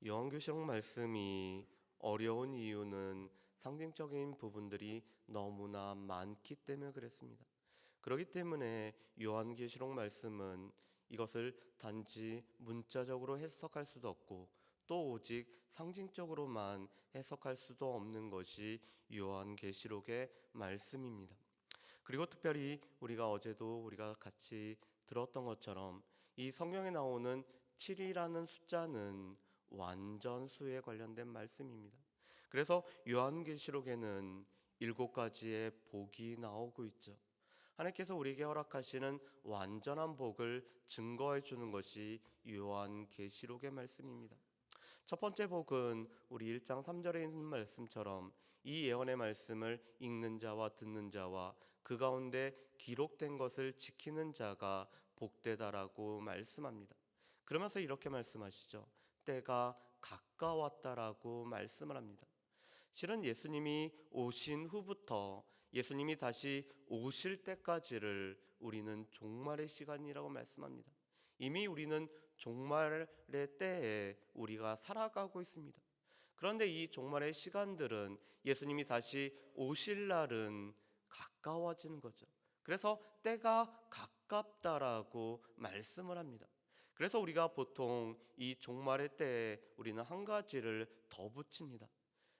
요한계시록 말씀이 어려운 이유는 상징적인 부분들이 너무나 많기 때문에 그랬습니다. 그렇기 때문에 요한계시록 말씀은 이것을 단지 문자적으로 해석할 수도 없고 또 오직 상징적으로만 해석할 수도 없는 것이 요한계시록의 말씀입니다. 그리고 특별히 우리가 어제도 우리가 같이 들었던 것처럼 이 성경에 나오는 7이라는 숫자는 완전수에 관련된 말씀입니다. 그래서 요한계시록에는 7가지의 복이 나오고 있죠. 하나님께서 우리에게 허락하시는 완전한 복을 증거해 주는 것이 요한계시록의 말씀입니다. 첫 번째 복은 우리 1장 3절에 있는 말씀처럼 이 예언의 말씀을 읽는 자와 듣는 자와 그 가운데 기록된 것을 지키는 자가 복되다라고 말씀합니다. 그러면서 이렇게 말씀하시죠. 때가 가까웠다라고 말씀을 합니다. 실은 예수님이 오신 후부터 예수님이 다시 오실 때까지를 우리는 종말의 시간이라고 말씀합니다. 이미 우리는 종말의 때에 우리가 살아가고 있습니다. 그런데 이 종말의 시간들은 예수님이 다시 오실 날은 가까워지는 거죠. 그래서 때가 가깝다라고 말씀을 합니다. 그래서 우리가 보통 이 종말의 때에 우리는 한 가지를 더 붙입니다.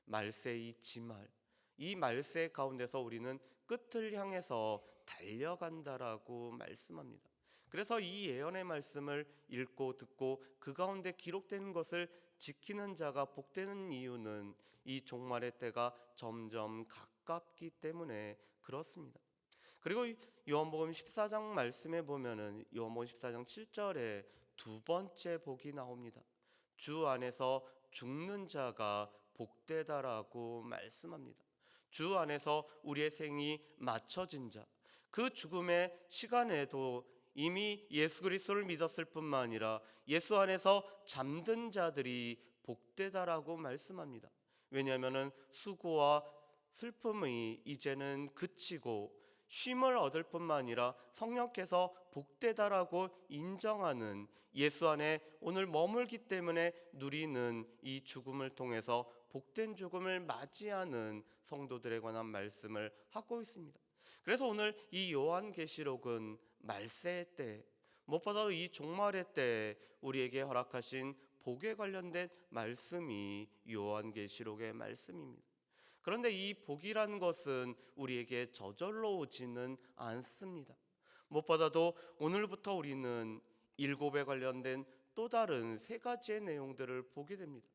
말세의 지말. 이 말세 가운데서 우리는 끝을 향해서 달려간다라고 말씀합니다. 그래서 이 예언의 말씀을 읽고 듣고 그 가운데 기록되는 것을 지키는 자가 복되는 이유는 이 종말의 때가 점점 가깝기 때문에 그렇습니다. 그리고 요한복음 14장 말씀에 보면은 요한복음 14장 7절에 두 번째 복이 나옵니다. 주 안에서 죽는 자가 복되다라고 말씀합니다. 주 안에서 우리의 생이 맞춰진 자, 그 죽음의 시간에도 이미 예수 그리스도를 믿었을 뿐만 아니라 예수 안에서 잠든 자들이 복되다라고 말씀합니다. 왜냐하면 수고와 슬픔이 이제는 그치고 쉼을 얻을 뿐만 아니라 성령께서 복되다라고 인정하는 예수 안에 오늘 머물기 때문에 누리는 이 죽음을 통해서 복된 죽음을 맞이하는 성도들에 관한 말씀을 하고 있습니다. 그래서 오늘 이 요한계시록은 말세의 때, 무엇보다도 이 종말의 때 우리에게 허락하신 복에 관련된 말씀이 요한계시록의 말씀입니다. 그런데 이 복이라는 것은 우리에게 저절로 오지는 않습니다. 무엇보다도 오늘부터 우리는 일곱에 관련된 또 다른 세 가지의 내용들을 보게 됩니다.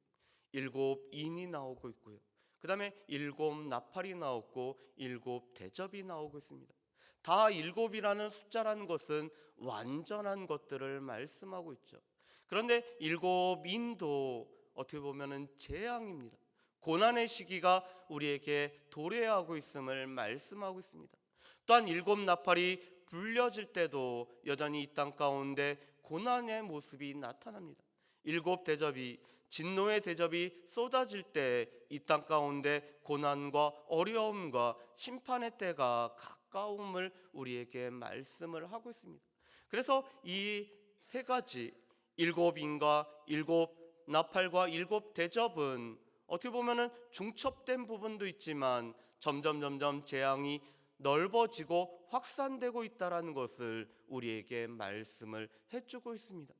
일곱 인이 나오고 있고요. 그 다음에 일곱 나팔이 나오고 일곱 대접이 나오고 있습니다. 다 일곱이라는 숫자라는 것은 완전한 것들을 말씀하고 있죠. 그런데 일곱 인도 어떻게 보면 재앙입니다. 고난의 시기가 우리에게 도래하고 있음을 말씀하고 있습니다. 또한 일곱 나팔이 불려질 때도 여전히 이 땅 가운데 고난의 모습이 나타납니다. 일곱 대접이 진노의 대접이 쏟아질 때 이 땅 가운데 고난과 어려움과 심판의 때가 가까움을 우리에게 말씀을 하고 있습니다. 그래서 이 세 가지 일곱인과 일곱 나팔과 일곱 대접은 어떻게 보면은 중첩된 부분도 있지만 점점 재앙이 넓어지고 확산되고 있다라는 것을 우리에게 말씀을 해주고 있습니다.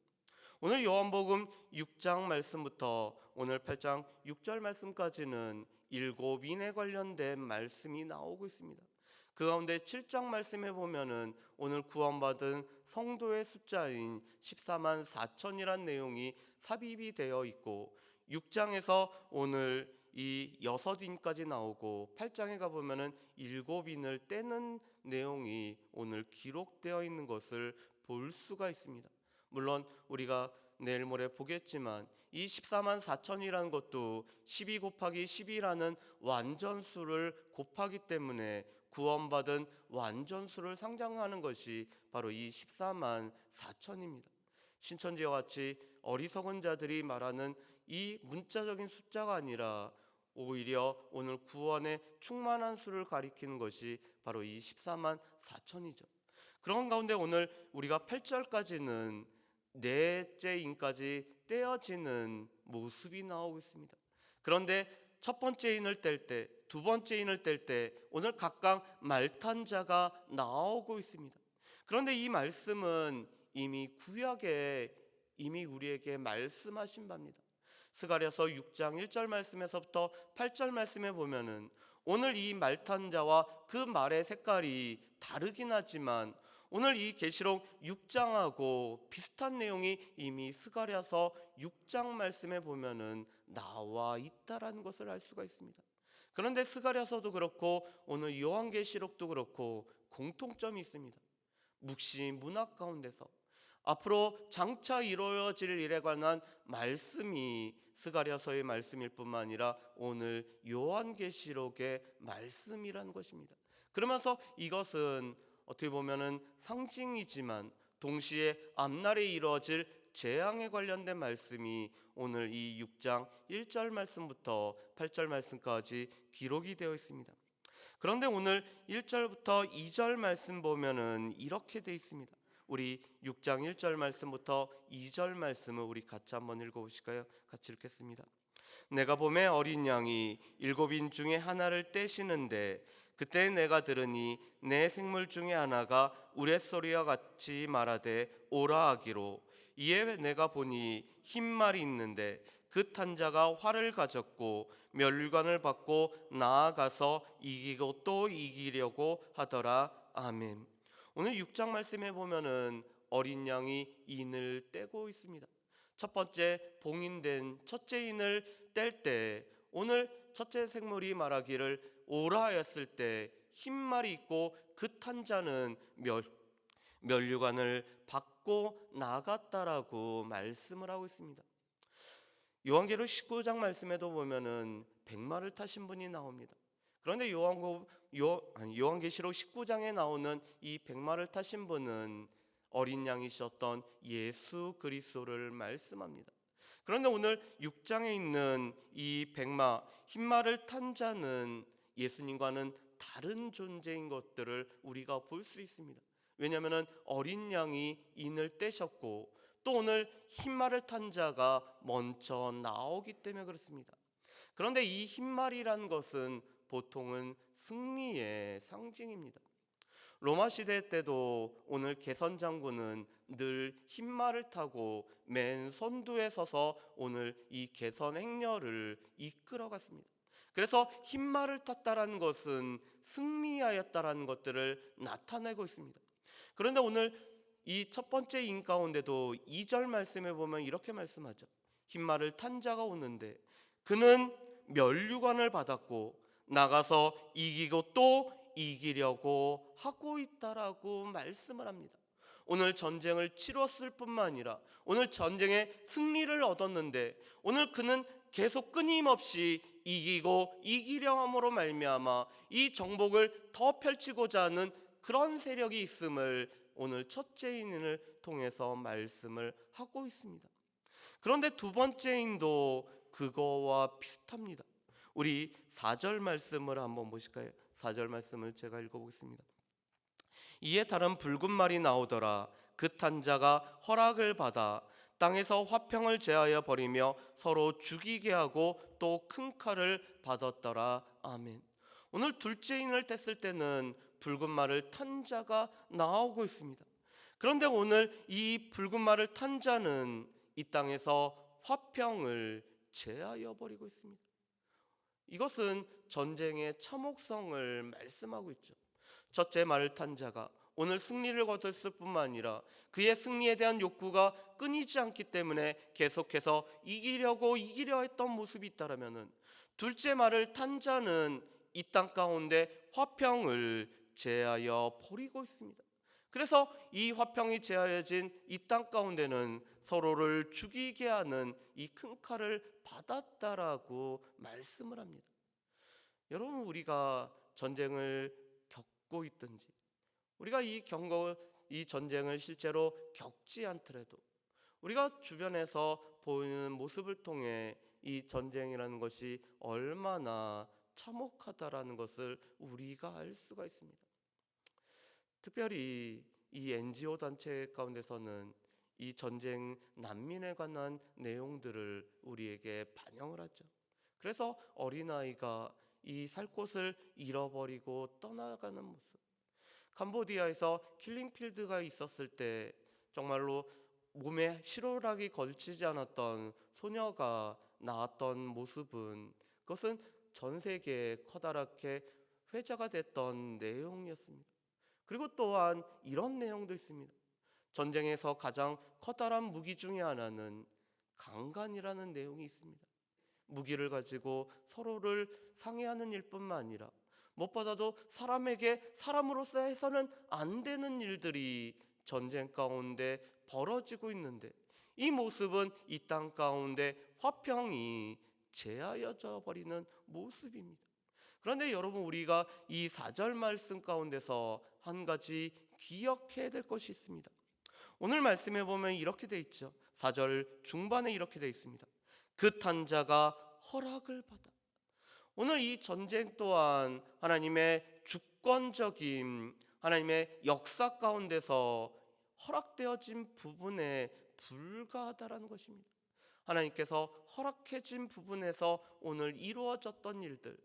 오늘 요한복음 6장 말씀부터 오늘 8장 6절 말씀까지는 일곱인에 관련된 말씀이 나오고 있습니다. 그 가운데 7장 말씀에 보면은 오늘 구원받은 성도의 숫자인 14만 4천이란 내용이 삽입이 되어 있고 6장에서 오늘 이 6인까지 나오고 8장에 가보면은 7인을 떼는 내용이 오늘 기록되어 있는 것을 볼 수가 있습니다. 물론 우리가 내일 모레 보겠지만 이 14만 4천이라는 것도 12 곱하기 12라는 완전수를 곱하기 때문에 구원받은 완전수를 상징하는 것이 바로 이 14만 4천입니다. 신천지와 같이 어리석은 자들이 말하는 이 문자적인 숫자가 아니라 오히려 오늘 구원의 충만한 수를 가리키는 것이 바로 이 14만 4천이죠. 그런 가운데 오늘 우리가 8절까지는 넷째 인까지 떼어지는 모습이 나오고 있습니다. 그런데 첫 번째 인을 뗄 때, 두 번째 인을 뗄 때 오늘 각각 말탄 자가 나오고 있습니다. 그런데 이 말씀은 이미 구약에 이미 우리에게 말씀하신 바입니다. 스가랴서 6장 1절 말씀에서부터 8절 말씀에 보면은 오늘 이 말탄 자와 그 말의 색깔이 다르긴 하지만 오늘 이 계시록 6장하고 비슷한 내용이 이미 스가랴서 6장 말씀에 보면은 나와 있다라는 것을 알 수가 있습니다. 그런데 스가랴서도 그렇고 오늘 요한계시록도 그렇고 공통점이 있습니다. 묵시 문학 가운데서 앞으로 장차 이루어질 일에 관한 말씀이 스가랴서의 말씀일 뿐만 아니라 오늘 요한계시록의 말씀이라는 것입니다. 그러면서 이것은 어떻게 보면은 상징이지만 동시에 앞날에 이루어질 재앙에 관련된 말씀이 오늘 이 6장 1절 말씀부터 8절 말씀까지 기록이 되어 있습니다. 그런데 오늘 1절부터 2절 말씀 보면은 이렇게 되어 있습니다. 우리 6장 1절 말씀부터 2절 말씀을 우리 같이 한번 읽어보실까요? 같이 읽겠습니다. 내가 봄에 어린 양이 7인 중에 하나를 떼시는데 그때 내가 들으니 내 생물 중에 하나가 우레소리와 같이 말하되 오라 하기로 이에 내가 보니 흰 말이 있는데 그 탄 자가 활을 가졌고 면류관을 받고 나아가서 이기고 또 이기려고 하더라. 아멘. 오늘 6장 말씀에 보면은 어린 양이 인을 떼고 있습니다. 첫 번째 봉인된 첫째 인을 뗄 때 오늘 첫째 생물이 말하기를 오라 하였을 때 흰 말이 있고 그 탄 자는 면류관을 받고 나갔다라고 말씀을 하고 있습니다. 요한계시록 19장 말씀에도 보면은 백마를 타신 분이 나옵니다. 그런데 요한계시록 19장에 나오는 이 백마를 타신 분은 어린 양이셨던 예수 그리스도를 말씀합니다. 그런데 오늘 6장에 있는 이 백마, 흰말을 탄 자는 예수님과는 다른 존재인 것들을 우리가 볼 수 있습니다. 왜냐하면 어린 양이 인을 떼셨고 또 오늘 흰말을 탄 자가 먼저 나오기 때문에 그렇습니다. 그런데 이 흰말이라는 것은 보통은 승리의 상징입니다. 로마 시대 때도 오늘 개선 장군은 늘 흰말을 타고 맨 선두에 서서 오늘 이 개선 행렬을 이끌어갔습니다. 그래서 흰말을 탔다라는 것은 승리하였다라는 것들을 나타내고 있습니다. 그런데 오늘 이 첫 번째 인 가운데도 2절 말씀에 보면 이렇게 말씀하죠. 흰말을 탄 자가 오는데 그는 면류관을 받았고 나가서 이기고 또 이기려고 하고 있다라고 말씀을 합니다. 오늘 전쟁을 치렀을 뿐만 아니라 오늘 전쟁에 승리를 얻었는데 오늘 그는 계속 끊임없이 이기고 이기려 함으로 말미암아 이 정복을 더 펼치고자 하는 그런 세력이 있음을 오늘 첫째 인을 통해서 말씀을 하고 있습니다. 그런데 두 번째 인도 그거와 비슷합니다. 우리 4절 말씀을 한번 보실까요? 4절 말씀을 제가 읽어보겠습니다. 이에 다른 붉은 말이 나오더라. 그 탄 자가 허락을 받아 땅에서 화평을 제하여 버리며 서로 죽이게 하고 또 큰 칼을 받았더라. 아멘. 오늘 둘째 인을 뗐을 때는 붉은 말을 탄 자가 나오고 있습니다. 그런데 오늘 이 붉은 말을 탄 자는 이 땅에서 화평을 제하여 버리고 있습니다. 이것은 전쟁의 참혹성을 말씀하고 있죠. 첫째 말을 탄 자가 오늘 승리를 거뒀을 뿐만 아니라 그의 승리에 대한 욕구가 끊이지 않기 때문에 계속해서 이기려 했던 모습이 있다라면은 둘째 말을 탄 자는 이 땅 가운데 화평을 제하여 버리고 있습니다. 그래서 이 화평이 제하여진 이 땅 가운데는 서로를 죽이게 하는 이 큰 칼을 받았다라고 말씀을 합니다. 여러분, 우리가 전쟁을 겪고 있든지 우리가 이 전쟁을 실제로 겪지 않더라도 우리가 주변에서 보이는 모습을 통해 이 전쟁이라는 것이 얼마나 참혹하다라는 것을 우리가 알 수가 있습니다. 특별히 이 NGO 단체 가운데서는 이 전쟁 난민에 관한 내용들을 우리에게 반영을 하죠. 그래서 어린아이가 이 살 곳을 잃어버리고 떠나가는 모습, 캄보디아에서 킬링필드가 있었을 때 정말로 몸에 실오락이 걸치지 않았던 소녀가 나왔던 모습은, 그것은 전 세계에 커다랗게 회자가 됐던 내용이었습니다. 그리고 또한 이런 내용도 있습니다. 전쟁에서 가장 커다란 무기 중에 하나는 강간이라는 내용이 있습니다. 무기를 가지고 서로를 상해하는 일뿐만 아니라 무엇보다도 사람에게 사람으로서 해서는 안 되는 일들이 전쟁 가운데 벌어지고 있는데, 이 모습은 이 땅 가운데 화평이 제하여져 버리는 모습입니다. 그런데 여러분, 우리가 이 4절 말씀 가운데서 한 가지 기억해야 될 것이 있습니다. 오늘 말씀에 보면 이렇게 돼 있죠. 4절 중반에 이렇게 돼 있습니다. 그 탄자가 허락을 받아. 오늘 이 전쟁 또한 하나님의 주권적인, 하나님의 역사 가운데서 허락되어진 부분에 불과하다라는 것입니다. 하나님께서 허락해진 부분에서 오늘 이루어졌던 일들,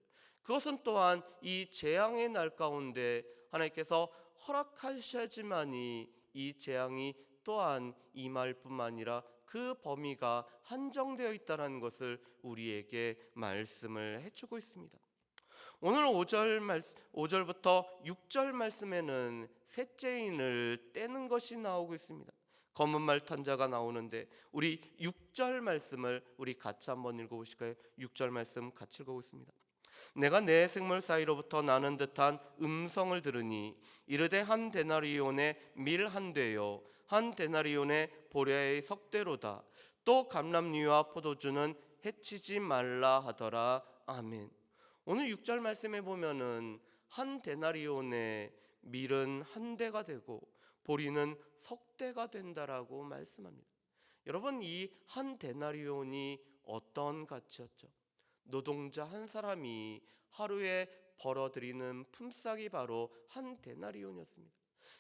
그것은 또한 이 재앙의 날 가운데 하나님께서 허락하셔야지만이 이 재앙이 또한 임할 뿐만 아니라 그 범위가 한정되어 있다는 것을 우리에게 말씀을 해주고 있습니다. 오늘 5절부터 6절 말씀에는 셋째인을 떼는 것이 나오고 있습니다. 검은 말 탄자가 나오는데, 우리 6절 말씀을 우리 같이 한번 읽어보실까요? 6절 말씀 같이 읽어보겠습니다. 내가 내 생물 사이로부터 나는 듯한 음성을 들으니 이르되 한 데나리온의 밀 한 되요 한 데나리온의 보랴의 석대로다. 또 감람류와 포도주는 해치지 말라 하더라. 아멘. 오늘 6절 말씀에 보면은 한 데나리온의 밀은 한 대가 되고 보리는 석대가 된다라고 말씀합니다. 여러분, 이 한 데나리온이 어떤 가치였죠? 노동자 한 사람이 하루에 벌어들이는 품삯이 바로 한 데나리온이었습니다.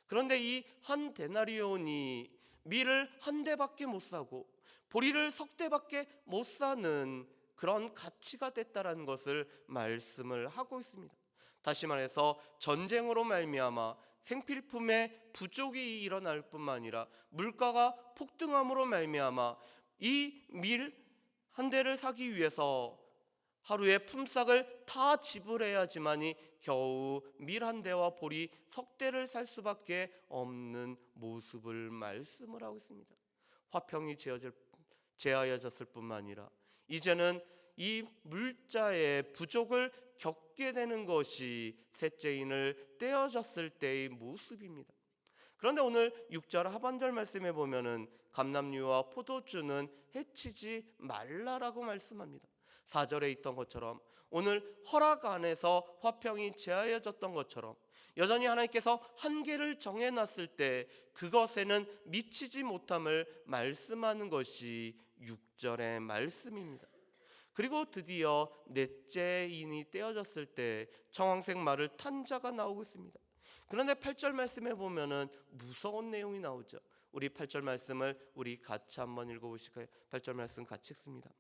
그런데 이 한 데나리온이 밀을 한 대밖에 못 사고 보리를 석 대밖에 못 사는 그런 가치가 됐다라는 것을 말씀을 하고 있습니다. 다시 말해서 전쟁으로 말미암아 생필품의 부족이 일어날 뿐만 아니라 물가가 폭등함으로 말미암아 이 밀 한 대를 사기 위해서 하루에 품삯을 다 지불해야지만이 겨우 밀 한 대와 보리 석 대를 살 수밖에 없는 모습을 말씀을 하고 있습니다. 화평이 제하여졌을 뿐만 아니라 이제는 이 물자의 부족을 겪게 되는 것이 셋째인을 떼어졌을 때의 모습입니다. 그런데 오늘 6절 하반절 말씀에 보면은 감람류와 포도주는 해치지 말라라고 말씀합니다. 4절에 있던 것처럼 오늘 허락 안에서 화평이 제하여졌던 것처럼 여전히 하나님께서 한계를 정해놨을 때 그것에는 미치지 못함을 말씀하는 것이 6절의 말씀입니다. 그리고 드디어 넷째 인이 떼어졌을 때 청황색 말을 탄 자가 나오고 있습니다. 그런데 8절 말씀에 보면은 무서운 내용이 나오죠. 우리 8절 말씀을 우리 같이 한번 읽어보실까요? 8절 말씀 같이 읽습니다.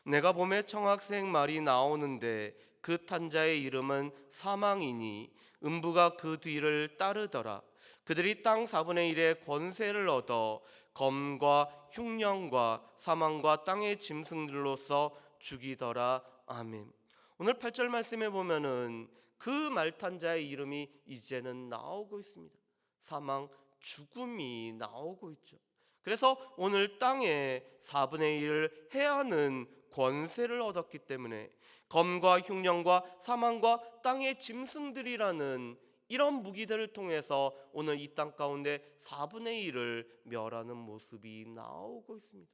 내가 봄에 청학생 말이 나오는데 그 탄자의 이름은 사망이니 음부가 그 뒤를 따르더라. 그들이 땅 4분의 1의 권세를 얻어 검과 흉령과 사망과 땅의 짐승들로서 죽이더라. 아멘. 오늘 8절 말씀에 보면은 그 말탄자의 이름이 이제는 나오고 있습니다. 사망, 죽음이 나오고 있죠. 그래서 오늘 땅에 4분의 1을 해하는 권세를 얻었기 때문에 검과 흉령과 사망과 땅의 짐승들이라는 이런 무기들을 통해서 오늘 이 땅 가운데 4분의 1을 멸하는 모습이 나오고 있습니다.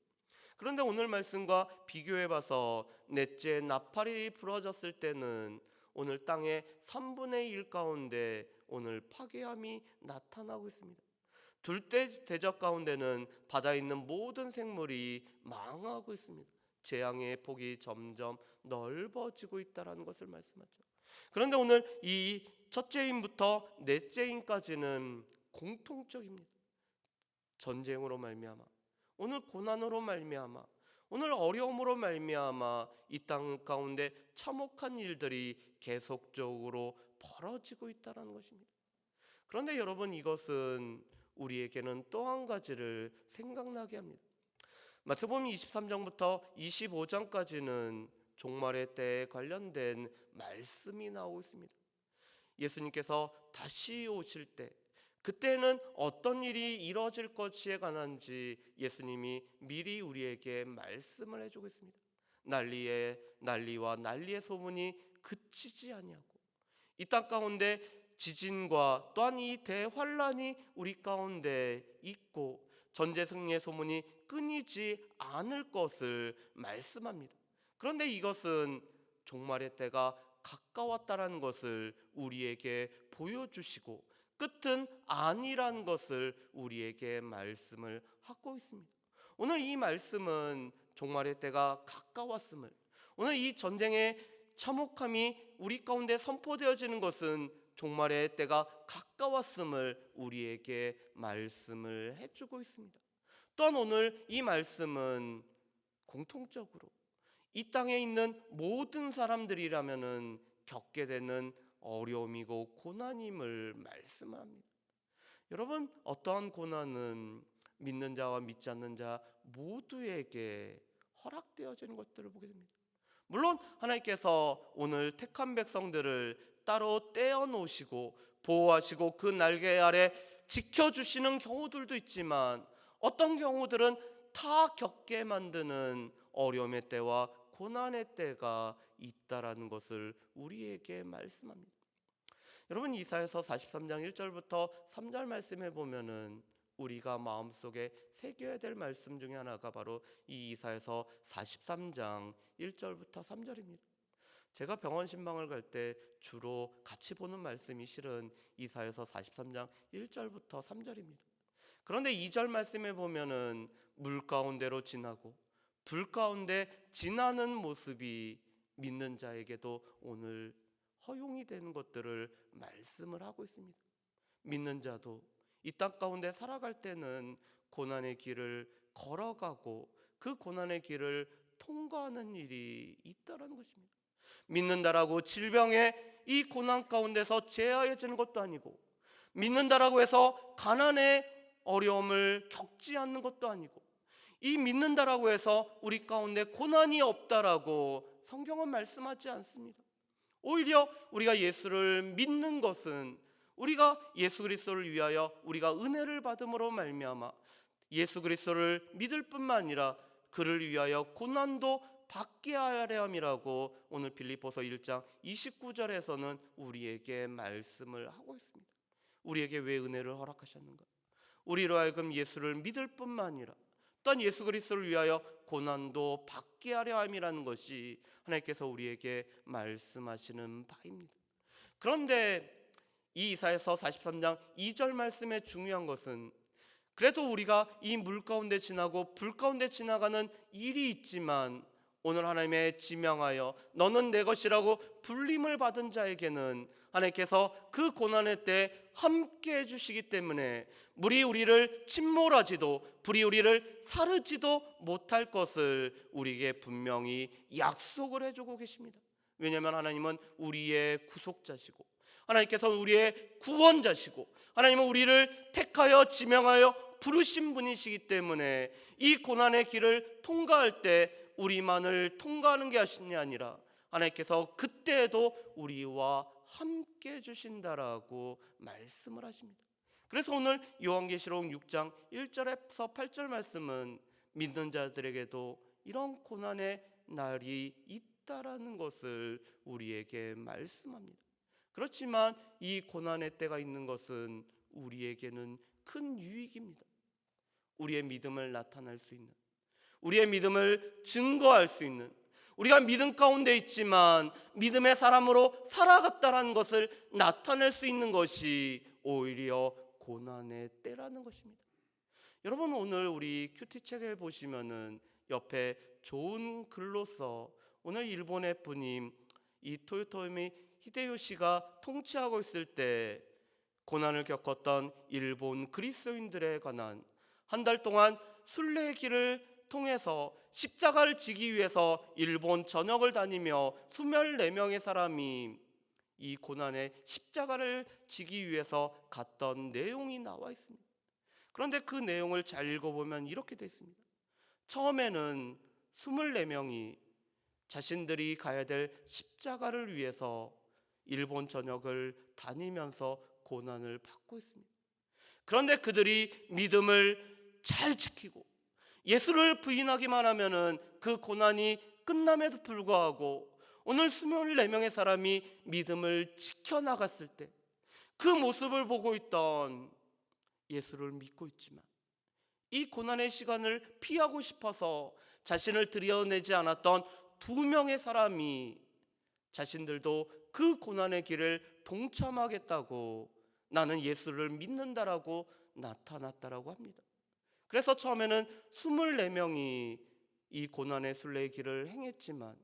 그런데 오늘 말씀과 비교해 봐서 넷째 나팔이 부러졌을 때는 오늘 땅의 3분의 1 가운데 오늘 파괴함이 나타나고 있습니다. 둘째 대적 가운데는 바다에 있는 모든 생물이 망하고 있습니다. 재앙의 폭이 점점 넓어지고 있다는 것을 말씀하죠. 그런데 오늘 이 첫째인부터 넷째인까지는 공통적입니다. 전쟁으로 말미암아 오늘 고난으로 말미암아, 오늘 어려움으로 말미암아 이 땅 가운데 참혹한 일들이 계속적으로 벌어지고 있다는 것입니다. 그런데 여러분, 이것은 우리에게는 또 한 가지를 생각나게 합니다. 마태복음 23장부터 25장까지는 종말의 때에 관련된 말씀이 나오고 있습니다. 예수님께서 다시 오실 때, 그때는 어떤 일이 이루어질 것에 관한지 예수님이 미리 우리에게 말씀을 해주고 있습니다. 난리와 난리의 소문이 그치지 아니하고, 이 땅 가운데 지진과 또한 이 대환란이 우리 가운데 있고 전제 승리의 소문이 끊이지 않을 것을 말씀합니다. 그런데 이것은 종말의 때가 가까웠다라는 것을 우리에게 보여주시고 끝은 아니라는 것을 우리에게 말씀을 하고 있습니다. 오늘 이 말씀은 종말의 때가 가까웠음을, 오늘 이 전쟁의 참혹함이 우리 가운데 선포되어지는 것은 종말의 때가 가까웠음을 우리에게 말씀을 해주고 있습니다. 또한 오늘 이 말씀은 공통적으로 이 땅에 있는 모든 사람들이라면은 겪게 되는 어려움이고 고난임을 말씀합니다. 여러분, 어떠한 고난은 믿는 자와 믿지 않는 자 모두에게 허락되어지는 것들을 보게 됩니다. 물론 하나님께서 오늘 택한 백성들을 따로 떼어놓으시고 보호하시고 그 날개 아래 지켜주시는 경우들도 있지만, 어떤 경우들은 다 겪게 만드는 어려움의 때와 고난의 때가 있다라는 것을 우리에게 말씀합니다. 여러분, 이사야서 43장 1절부터 3절 말씀에 보면은 우리가 마음속에 새겨야 될 말씀 중에 하나가 바로 이 이사야서 43장 1절부터 3절입니다. 제가 병원 신방을 갈 때 주로 같이 보는 말씀이 실은 이사야서 43장 1절부터 3절입니다. 그런데 2절 말씀에 보면은 물 가운데로 지나고 불 가운데 지나는 모습이 믿는 자에게도 오늘 허용이 되는 것들을 말씀을 하고 있습니다. 믿는 자도 이 땅 가운데 살아갈 때는 고난의 길을 걸어가고 그 고난의 길을 통과하는 일이 있다라는 것입니다. 믿는다라고 질병의 이 고난 가운데서 제하여지는 것도 아니고, 믿는다라고 해서 가난의 어려움을 겪지 않는 것도 아니고, 이 믿는다라고 해서 우리 가운데 고난이 없다라고 성경은 말씀하지 않습니다. 오히려 우리가 예수를 믿는 것은 우리가 예수 그리스도를 위하여 우리가 은혜를 받음으로 말미암아 예수 그리스도를 믿을 뿐만 아니라 그를 위하여 고난도 받게 하려 함이라고 오늘 빌립보서 1장 29절에서는 우리에게 말씀을 하고 있습니다. 우리에게 왜 은혜를 허락하셨는가? 우리로 하여금 예수를 믿을 뿐만 아니라 또한 예수 그리스도를 위하여 고난도 받게 하려 함이라는 것이 하나님께서 우리에게 말씀하시는 바입니다. 그런데 이 이사야서 43장 2절 말씀의 중요한 것은, 그래도 우리가 이 물 가운데 지나고 불 가운데 지나가는 일이 있지만 오늘 하나님의 지명하여 너는 내 것이라고 불림을 받은 자에게는 하나님께서 그 고난의 때 함께 해주시기 때문에 물이 우리를 침몰하지도 불이 우리를 사르지도 못할 것을 우리에게 분명히 약속을 해주고 계십니다. 왜냐하면 하나님은 우리의 구속자시고 하나님께서는 우리의 구원자시고 하나님은 우리를 택하여 지명하여 부르신 분이시기 때문에 이 고난의 길을 통과할 때 우리만을 통과하는 게 아니라 하나님께서 그때에도 우리와 함께 해주신다라고 말씀을 하십니다. 그래서 오늘 요한계시록 6장 1절에서 8절 말씀은 믿는 자들에게도 이런 고난의 날이 있다라는 것을 우리에게 말씀합니다. 그렇지만 이 고난의 때가 있는 것은 우리에게는 큰 유익입니다. 우리의 믿음을 나타낼 수 있는, 우리의 믿음을 증거할 수 있는, 우리가 믿음 가운데 있지만 믿음의 사람으로 살아갔다라는 것을 나타낼 수 있는 것이 오히려 고난의 때라는 것입니다. 여러분, 오늘 우리 큐티책을 보시면은 옆에 좋은 글로써 오늘 일본의 분임 이 토요토미 히데요시가 통치하고 있을 때 고난을 겪었던 일본 그리스도인들에 관한 한 달 동안 순례의 길을 통해서 십자가를 지기 위해서 일본 전역을 다니며 24명의 사람이 이 고난의 십자가를 지기 위해서 갔던 내용이 나와 있습니다. 그런데 그 내용을 잘 읽어보면 이렇게 되어 있습니다. 처음에는 24명이 자신들이 가야 될 십자가를 위해서 일본 전역을 다니면서 고난을 받고 있습니다. 그런데 그들이 믿음을 잘 지키고 예수를 부인하기만 하면은 그 고난이 끝남에도 불구하고 오늘 24명의 사람이 믿음을 지켜나갔을 때 그 모습을 보고 있던 예수를 믿고 있지만 이 고난의 시간을 피하고 싶어서 자신을 들여내지 않았던 2명의 사람이 자신들도 그 고난의 길을 동참하겠다고 나는 예수를 믿는다라고 나타났다라고 합니다. 그래서 처음에는 24명이 이 고난의 순례의 길을 행했지만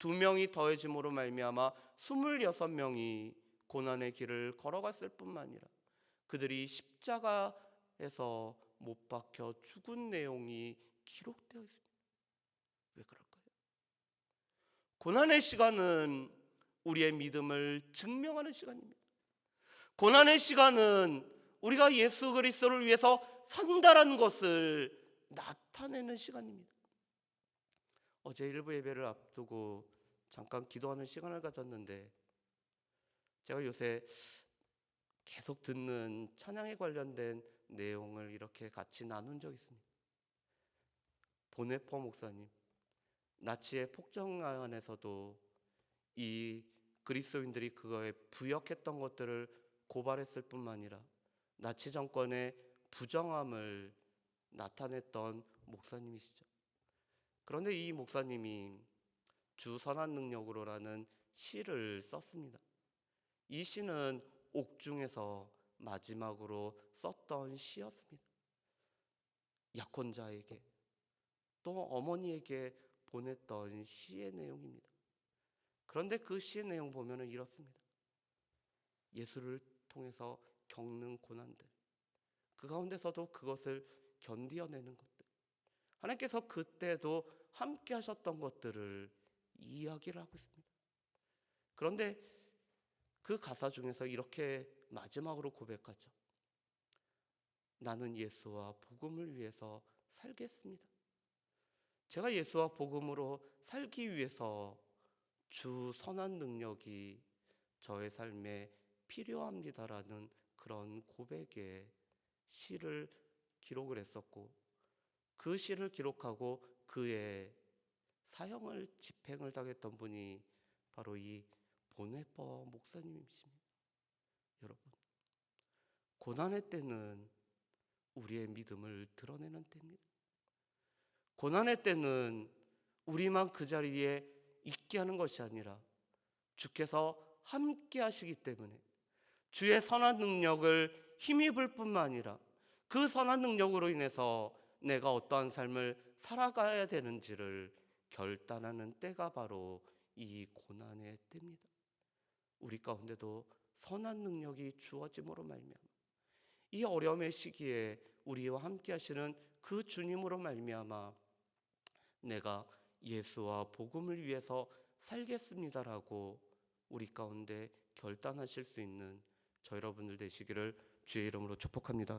2명이 더해짐으로 말미암아 26명이 고난의 길을 걸어갔을 뿐만 아니라 그들이 십자가에서 못 박혀 죽은 내용이 기록되어 있습니다. 왜 그럴까요? 고난의 시간은 우리의 믿음을 증명하는 시간입니다. 고난의 시간은 우리가 예수 그리스도를 위해서 산다라는 것을 나타내는 시간입니다. 어제 일부 예배를 앞두고 잠깐 기도하는 시간을 가졌는데 제가 요새 계속 듣는 찬양에 관련된 내용을 이렇게 같이 나눈 적이 있습니다. 보네퍼 목사님, 나치의 폭정 안에서도 이 그리스도인들이 그거에 부역했던 것들을 고발했을 뿐만 아니라 나치 정권의 부정함을 나타냈던 목사님이시죠. 그런데 이 목사님이 주 선한 능력으로라는 시를 썼습니다. 이 시는 옥중에서 마지막으로 썼던 시였습니다. 약혼자에게 또 어머니에게 보냈던 시의 내용입니다. 그런데 그 시의 내용 보면 이렇습니다. 예수를 통해서 겪는 고난들, 그 가운데서도 그것을 견디어내는 것들, 하나님께서 그때도 함께 하셨던 것들을 이야기를 하고 있습니다. 그런데 그 가사 중에서 이렇게 마지막으로 고백하죠. 나는 예수와 복음을 위해서 살겠습니다. 제가 예수와 복음으로 살기 위해서 주 선한 능력이 저의 삶에 필요합니다라는 그런 고백의 시를 기록을 했었고, 그 시를 기록하고 그의 사형을 집행을 당했던 분이 바로 이 보네퍼 목사님이십니다. 여러분, 고난의 때는 우리의 믿음을 드러내는 때입니다. 고난의 때는 우리만 그 자리에 있게 하는 것이 아니라 주께서 함께 하시기 때문에 주의 선한 능력을 힘입을 뿐만 아니라 그 선한 능력으로 인해서 내가 어떠한 삶을 살아가야 되는지를 결단하는 때가 바로 이 고난의 때입니다. 우리 가운데도 선한 능력이 주어짐으로 말미암아 이 어려움의 시기에 우리와 함께 하시는 그 주님으로 말미암아 내가 예수와 복음을 위해서 살겠습니다라고 우리 가운데 결단하실 수 있는 저 여러분들 되시기를 주의 이름으로 축복합니다.